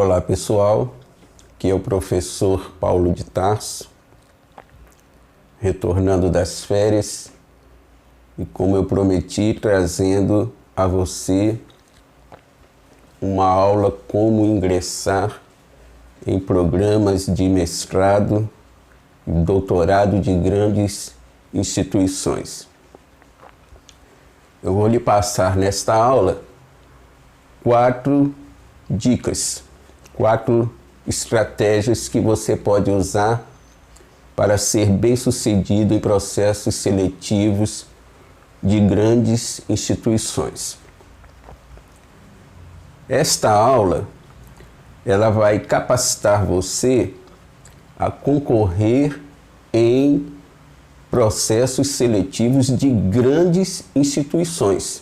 Olá pessoal, aqui é o professor Paulo de Tarso, retornando das férias e, como eu prometi, trazendo a você uma aula como ingressar em programas de mestrado e doutorado de grandes instituições. Eu vou lhe passar nesta aula 4 dicas, 4 estratégias que você pode usar para ser bem-sucedido em processos seletivos de grandes instituições. Esta aula, ela vai capacitar você a concorrer em processos seletivos de grandes instituições,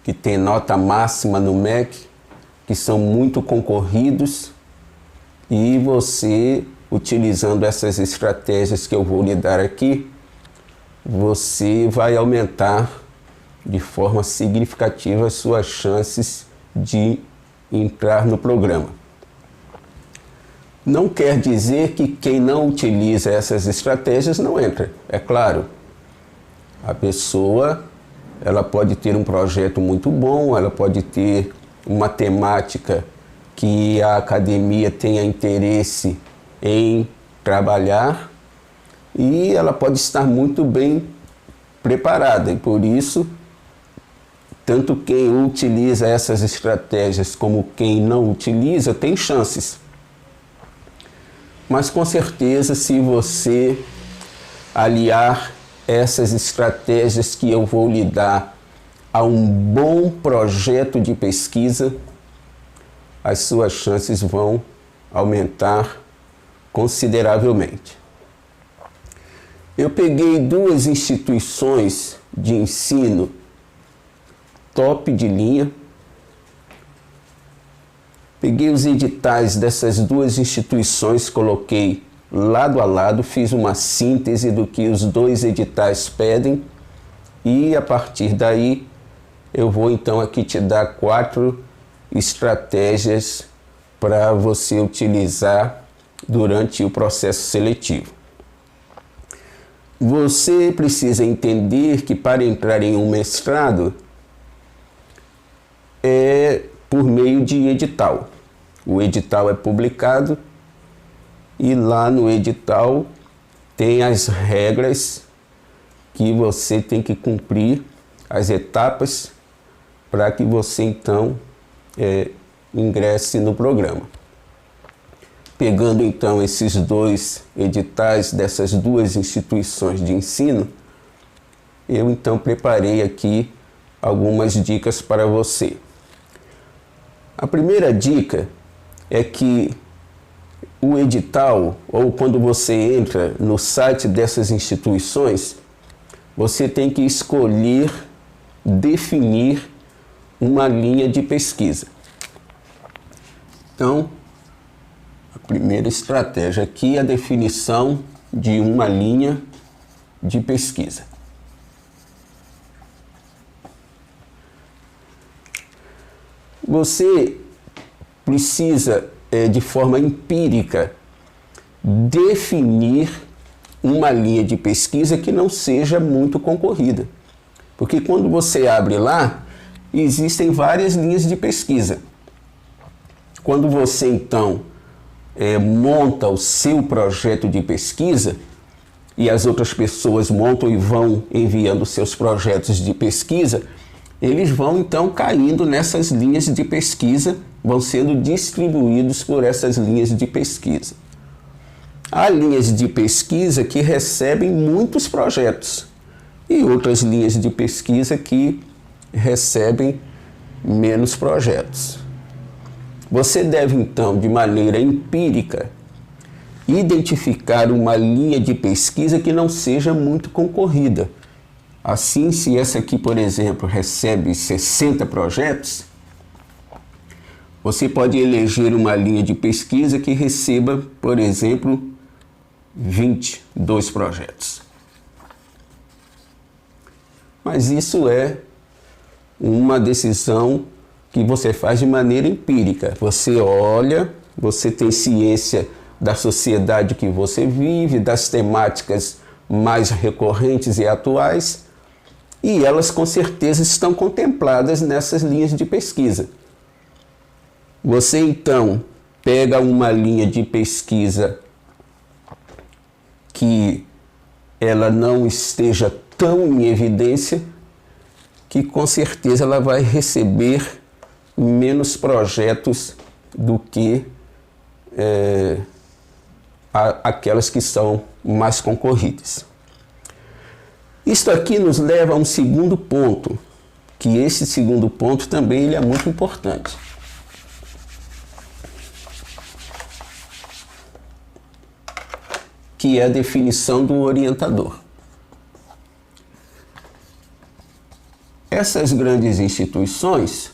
que têm nota máxima no MEC, que são muito concorridos, e você, utilizando essas estratégias que eu vou lhe dar aqui, você vai aumentar de forma significativa as suas chances de entrar no programa. Não quer dizer que quem não utiliza essas estratégias não entra. É claro, a pessoa, ela pode ter um projeto muito bom, ela pode ter uma temática que a academia tenha interesse em trabalhar e ela pode estar muito bem preparada. E por isso, tanto quem utiliza essas estratégias como quem não utiliza tem chances. Mas com certeza, se você aliar essas estratégias que eu vou lhe dar a um bom projeto de pesquisa, as suas chances vão aumentar consideravelmente. Eu peguei 2 instituições de ensino top de linha. Peguei os editais dessas 2 instituições, coloquei lado a lado, fiz uma síntese do que os 2 editais pedem e, a partir daí, eu vou então aqui te dar 4 estratégias para você utilizar durante o processo seletivo. Você precisa entender que para entrar em um mestrado é por meio de edital. O edital é publicado e lá no edital tem as regras que você tem que cumprir, as etapas para que você então ingresse no programa. Pegando então esses 2 editais dessas 2 instituições de ensino, eu então preparei aqui algumas dicas para você. A primeira dica é que o edital, ou quando você entra no site dessas instituições, você tem que escolher, definir uma linha de pesquisa. Então, a primeira estratégia aqui é a definição de uma linha de pesquisa. Você precisa, de forma empírica, definir uma linha de pesquisa que não seja muito concorrida. Porque quando você abre lá, existem várias linhas de pesquisa. Quando você, então, monta o seu projeto de pesquisa, e as outras pessoas montam e vão enviando seus projetos de pesquisa, eles vão então caindo nessas linhas de pesquisa, vão sendo distribuídos por essas linhas de pesquisa. Há linhas de pesquisa que recebem muitos projetos e outras linhas de pesquisa que recebem menos projetos. Você deve então, de maneira empírica, identificar uma linha de pesquisa que não seja muito concorrida. Assim, se essa aqui, por exemplo, recebe 60 projetos, você pode eleger uma linha de pesquisa que receba, por exemplo, 22 projetos. Mas isso é uma decisão que você faz de maneira empírica. Você olha, você tem ciência da sociedade que você vive, das temáticas mais recorrentes e atuais, e elas com certeza estão contempladas nessas linhas de pesquisa. Você então pega uma linha de pesquisa que ela não esteja tão em evidência, que com certeza ela vai receber menos projetos do que aquelas que são mais concorridas. Isto aqui nos leva a um segundo ponto, que esse segundo ponto também ele é muito importante. Que é a definição do orientador. Essas grandes instituições,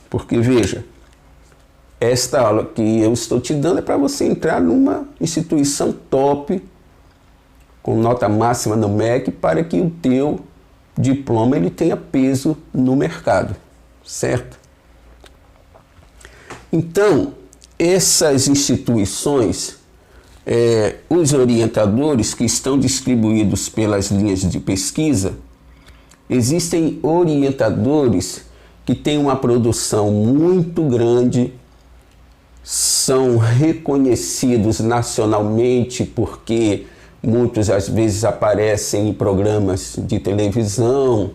porque veja, esta aula que eu estou te dando é para você entrar numa instituição top, com nota máxima no MEC, para que o teu diploma ele tenha peso no mercado, certo? Então, essas instituições, os orientadores que estão distribuídos pelas linhas de pesquisa, existem orientadores que têm uma produção muito grande, são reconhecidos nacionalmente porque muitos às vezes aparecem em programas de televisão,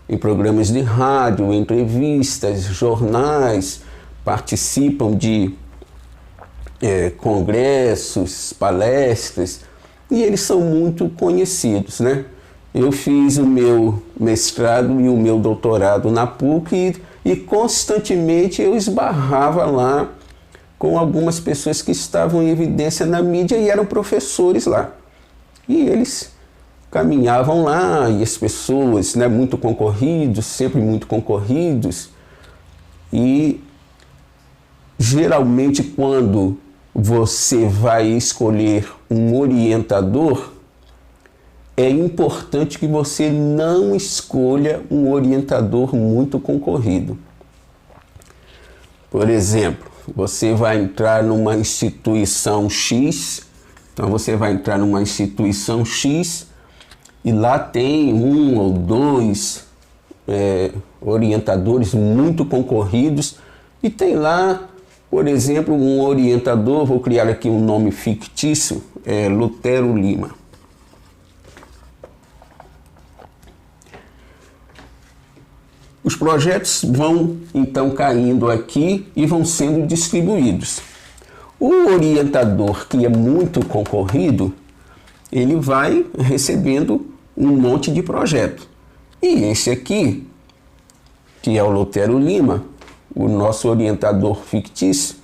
em programas de rádio, entrevistas, jornais, participam de congressos, palestras, e eles são muito conhecidos, né? Eu fiz o meu mestrado e o meu doutorado na PUC e constantemente eu esbarrava lá com algumas pessoas que estavam em evidência na mídia e eram professores lá. E eles caminhavam lá e as pessoas, né, muito concorridos, sempre muito concorridos, e geralmente quando você vai escolher um orientador, é importante que você não escolha um orientador muito concorrido. Por exemplo, você vai entrar numa instituição X, então você vai entrar numa instituição X e lá tem um ou dois orientadores muito concorridos e tem lá, por exemplo, um orientador, vou criar aqui um nome fictício, Lutero Lima. Os projetos vão então caindo aqui e vão sendo distribuídos. O orientador que é muito concorrido, ele vai recebendo um monte de projeto. E esse aqui, que é o Lutero Lima, o nosso orientador fictício,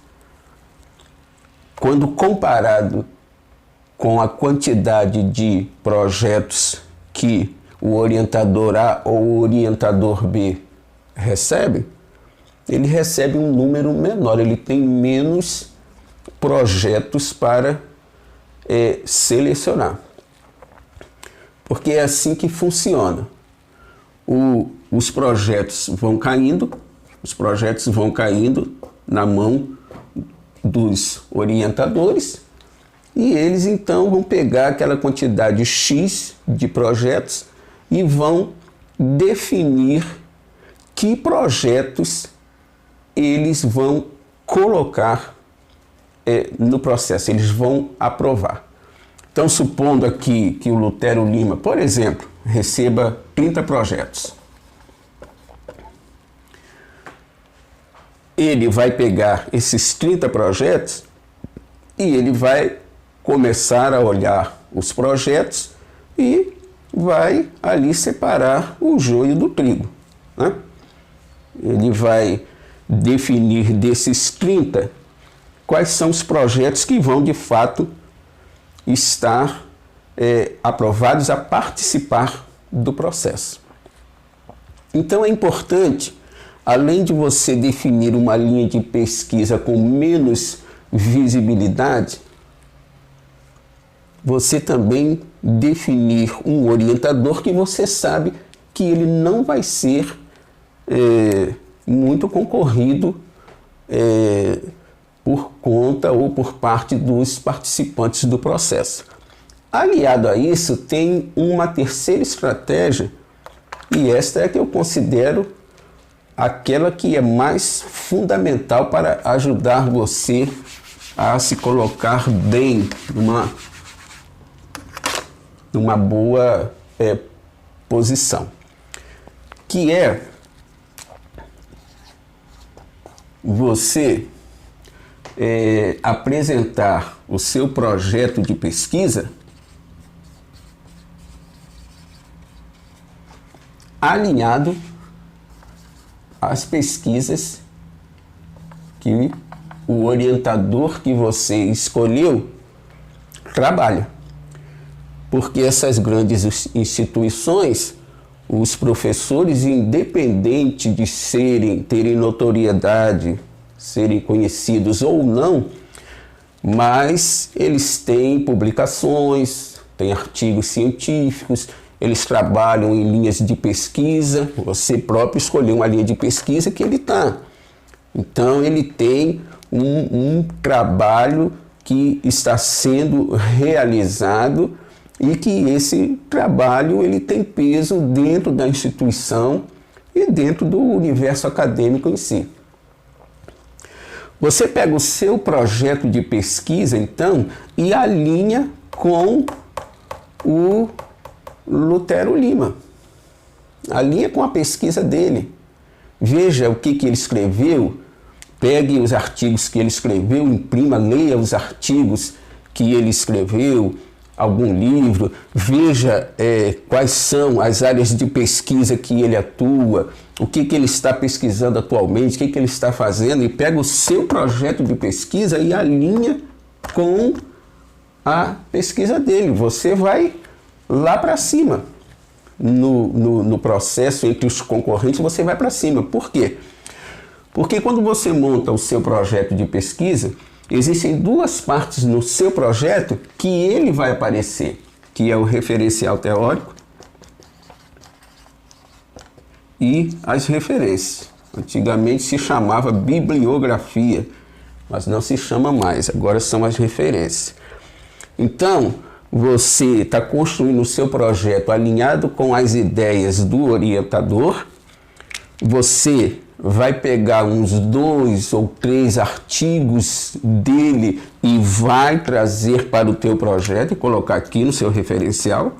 quando comparado com a quantidade de projetos que o orientador A ou o orientador B recebe, ele recebe um número menor, ele tem menos projetos para selecionar. Porque é assim que funciona. Os projetos vão caindo na mão dos orientadores e eles então vão pegar aquela quantidade X de projetos e vão definir que projetos eles vão colocar no processo, eles vão aprovar. Então, supondo aqui que o Lutero Lima, por exemplo, receba 30 projetos. Ele vai pegar esses 30 projetos e ele vai começar a olhar os projetos e vai ali separar o joio do trigo, né? Ele vai definir desses 30 quais são os projetos que vão de fato estar aprovados a participar do processo. Então é importante, além de você definir uma linha de pesquisa com menos visibilidade, você também definir um orientador que você sabe que ele não vai ser muito concorrido por conta ou por parte dos participantes do processo. Aliado a isso, tem uma terceira estratégia, e esta é a que eu considero aquela que é mais fundamental para ajudar você a se colocar bem numa boa posição, que é você apresentar o seu projeto de pesquisa alinhado às pesquisas que o orientador que você escolheu trabalha. Porque essas grandes instituições, os professores, independente de terem notoriedade, serem conhecidos ou não, mas eles têm publicações, têm artigos científicos, eles trabalham em linhas de pesquisa. Você próprio escolheu uma linha de pesquisa que ele está. Então ele tem um trabalho que está sendo realizado e que esse trabalho ele tem peso dentro da instituição e dentro do universo acadêmico em si. Você pega o seu projeto de pesquisa, então, e alinha com o Lutero Lima. Alinha com a pesquisa dele. Veja o que ele escreveu, pegue os artigos que ele escreveu, imprima, leia os artigos que ele escreveu, algum livro, veja quais são as áreas de pesquisa que ele atua, o que ele está pesquisando atualmente, o que ele está fazendo, e pega o seu projeto de pesquisa e alinha com a pesquisa dele. Você vai lá para cima. No processo entre os concorrentes, você vai para cima. Por quê? Porque quando você monta o seu projeto de pesquisa, existem duas partes no seu projeto que ele vai aparecer, que é o referencial teórico e as referências. Antigamente se chamava bibliografia, mas não se chama mais, agora são as referências. Então, você está construindo o seu projeto alinhado com as ideias do orientador. Você vai pegar uns 2 ou 3 artigos dele e vai trazer para o teu projeto e colocar aqui no seu referencial.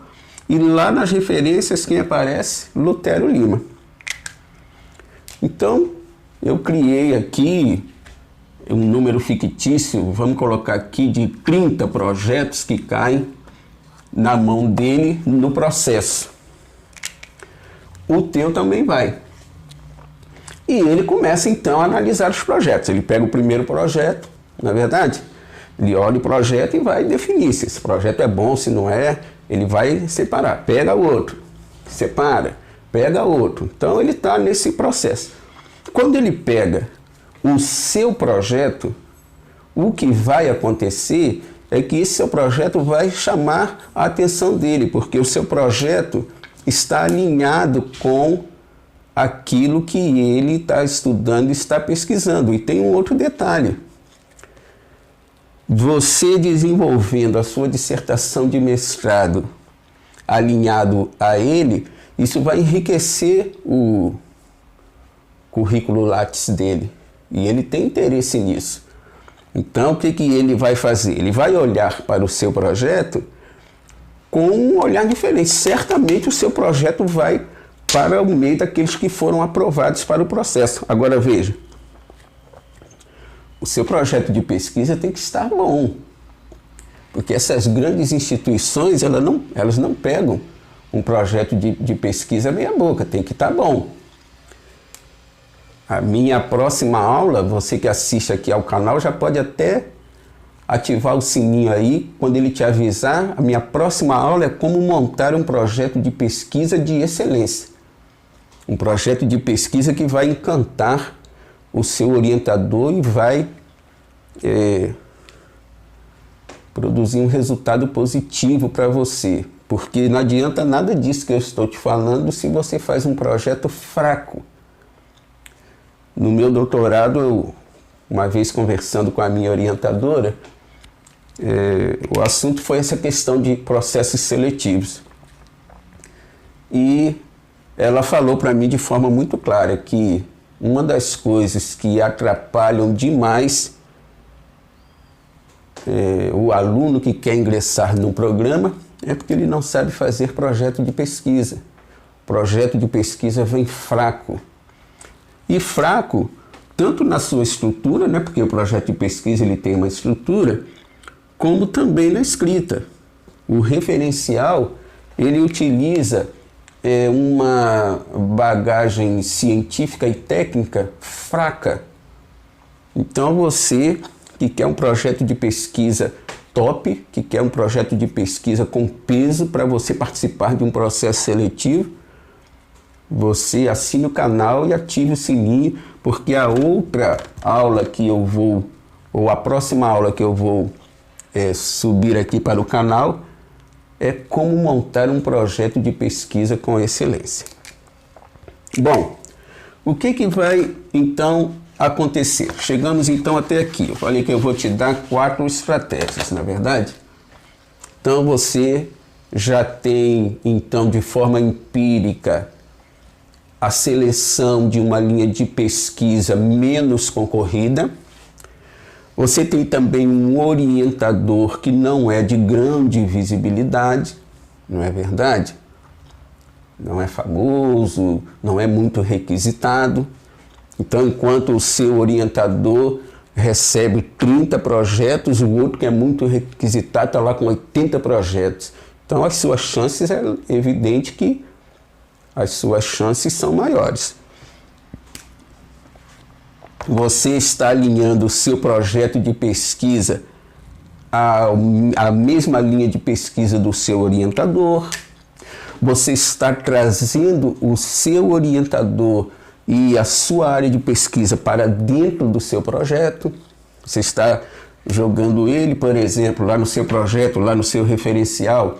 E lá nas referências quem aparece? Lutero Lima. Então, eu criei aqui um número fictício, vamos colocar aqui de 30 projetos que caem na mão dele no processo. O teu também vai. E ele começa então a analisar os projetos. Ele pega o primeiro projeto, na verdade, ele olha o projeto e vai definir se esse projeto é bom, se não é, ele vai separar. Pega outro, separa, pega outro. Então ele está nesse processo. Quando ele pega o seu projeto, o que vai acontecer é que esse seu projeto vai chamar a atenção dele, porque o seu projeto está alinhado com aquilo que ele está estudando e está pesquisando. E tem um outro detalhe. Você desenvolvendo a sua dissertação de mestrado alinhado a ele, isso vai enriquecer o currículo Lattes dele. E ele tem interesse nisso. Então, o que ele vai fazer? Ele vai olhar para o seu projeto com um olhar diferente. Certamente o seu projeto vai para o meio daqueles que foram aprovados para o processo. Agora veja, o seu projeto de pesquisa tem que estar bom. Porque essas grandes instituições, elas não pegam um projeto de pesquisa meia boca, tem que estar bom. A minha próxima aula, você que assiste aqui ao canal, já pode até ativar o sininho aí, quando ele te avisar. A minha próxima aula é como montar um projeto de pesquisa de excelência. Um projeto de pesquisa que vai encantar o seu orientador e vai produzir um resultado positivo para você. Porque não adianta nada disso que eu estou te falando se você faz um projeto fraco. no meu doutorado, uma vez conversando com a minha orientadora, o assunto foi essa questão de processos seletivos. E ela falou para mim de forma muito clara que uma das coisas que atrapalham demais o aluno que quer ingressar no programa é porque ele não sabe fazer projeto de pesquisa. O projeto de pesquisa vem fraco. E fraco tanto na sua estrutura, né, porque o projeto de pesquisa ele tem uma estrutura, como também na escrita. O referencial ele utiliza uma bagagem científica e técnica fraca. Então você que quer um projeto de pesquisa top, que quer um projeto de pesquisa com peso para você participar de um processo seletivo, você assine o canal e ative o sininho, porque a outra aula que eu vou, ou a próxima aula que eu vou subir aqui para o canal, é como montar um projeto de pesquisa com excelência. Bom, o que vai então acontecer? Chegamos então até aqui. Eu falei que eu vou te dar 4 estratégias, na verdade? Então você já tem então de forma empírica a seleção de uma linha de pesquisa menos concorrida. Você tem também um orientador que não é de grande visibilidade, não é verdade? Não é famoso, não é muito requisitado. Então, enquanto o seu orientador recebe 30 projetos, o outro que é muito requisitado está lá com 80 projetos. Então, as suas chances, é evidente que as suas chances são maiores. Você está alinhando o seu projeto de pesquisa à mesma linha de pesquisa do seu orientador. Você está trazendo o seu orientador e a sua área de pesquisa para dentro do seu projeto. Você está jogando ele, por exemplo, lá no seu projeto, lá no seu referencial,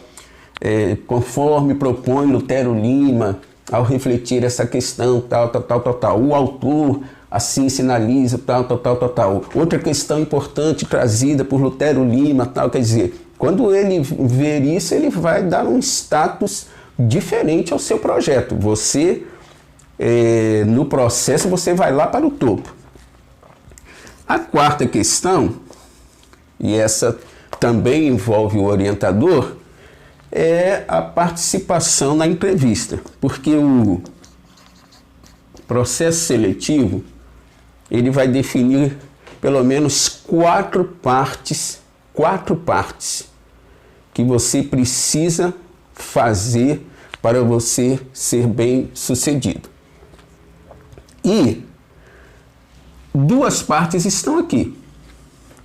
conforme propõe Lutero Lima, ao refletir essa questão, tal. O autor assim sinaliza, tal. Outra questão importante trazida por Lutero Lima, tal. Quer dizer, quando ele ver isso, ele vai dar um status diferente ao seu projeto. Você, no processo, você vai lá para o topo. A quarta questão, e essa também envolve o orientador, é a participação na entrevista, porque o processo seletivo ele vai definir pelo menos 4 partes que você precisa fazer para você ser bem sucedido. E 2 partes estão aqui: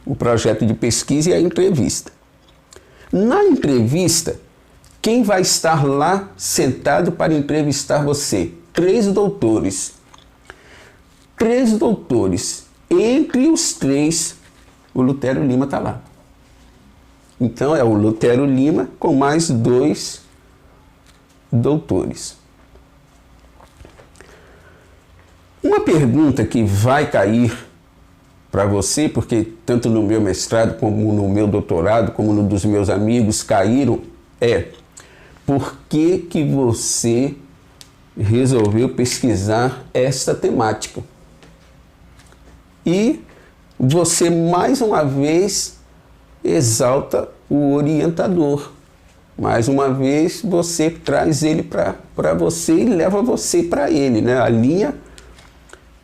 o projeto de pesquisa e a entrevista. Na entrevista, quem vai estar lá sentado para entrevistar você? 3 doutores. 3 doutores. Entre os 3, o Lutero Lima está lá. Então é o Lutero Lima com mais 2 doutores. Uma pergunta que vai cair para você, porque tanto no meu mestrado, como no meu doutorado, como no dos meus amigos caíram, por que você resolveu pesquisar esta temática? E você mais uma vez exalta o orientador. Mais uma vez você traz ele para você e leva você para ele, né? Alinha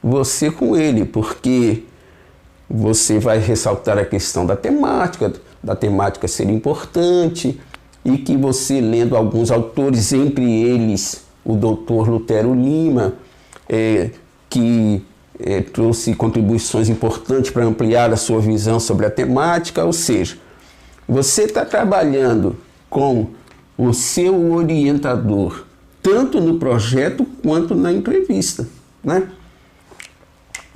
você com ele, porque você vai ressaltar a questão da temática ser importante, e que você, lendo alguns autores, entre eles o doutor Lutero Lima, que trouxe contribuições importantes para ampliar a sua visão sobre a temática, ou seja, você está trabalhando com o seu orientador, tanto no projeto quanto na entrevista, né?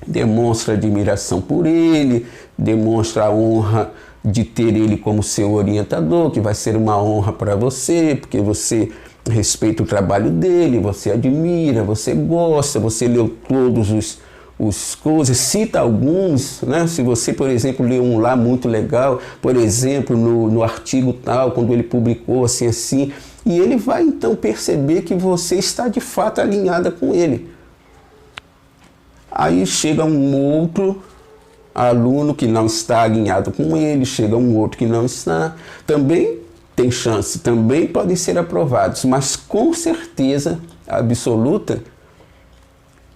Demonstra admiração por ele, demonstra a honra de ter ele como seu orientador, que vai ser uma honra para você, porque você respeita o trabalho dele, você admira, você gosta, você leu todos os coisas, cita alguns, né? Se você, por exemplo, lê um lá muito legal, por exemplo, no artigo tal, quando ele publicou assim, e ele vai então perceber que você está de fato alinhada com ele. Aí chega um outro aluno que não está alinhado com ele, chega um outro que não está, também tem chance, também podem ser aprovados, mas com certeza absoluta,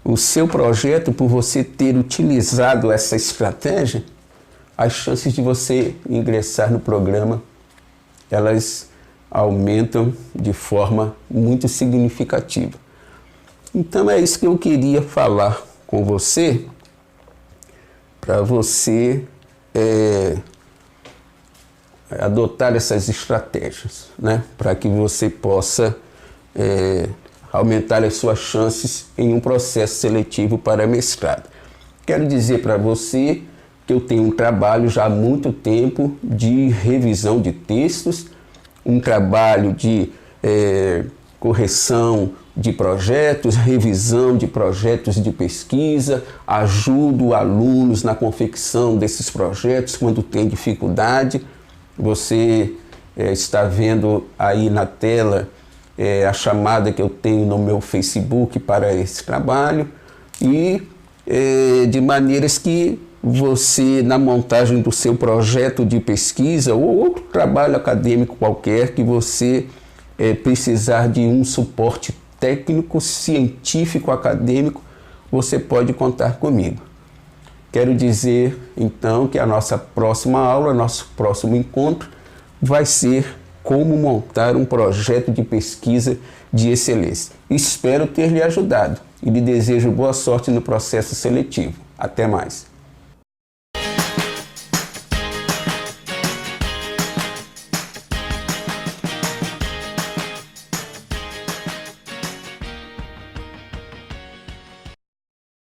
o seu projeto, por você ter utilizado essa estratégia, as chances de você ingressar no programa, elas aumentam de forma muito significativa. Então é isso que eu queria falar com você, para você adotar essas estratégias, né? Para que você possa aumentar as suas chances em um processo seletivo para mestrado. Quero dizer para você que eu tenho um trabalho já há muito tempo de revisão de textos, um trabalho de correção de projetos, revisão de projetos de pesquisa, ajudo alunos na confecção desses projetos quando tem dificuldade. Você está vendo aí na tela a chamada que eu tenho no meu Facebook para esse trabalho e de maneiras que você, na montagem do seu projeto de pesquisa ou outro trabalho acadêmico qualquer, que você precisar de um suporte técnico, científico, acadêmico, você pode contar comigo. Quero dizer, então, que a nossa próxima aula, nosso próximo encontro, vai ser como montar um projeto de pesquisa de excelência. Espero ter lhe ajudado e lhe desejo boa sorte no processo seletivo. Até mais.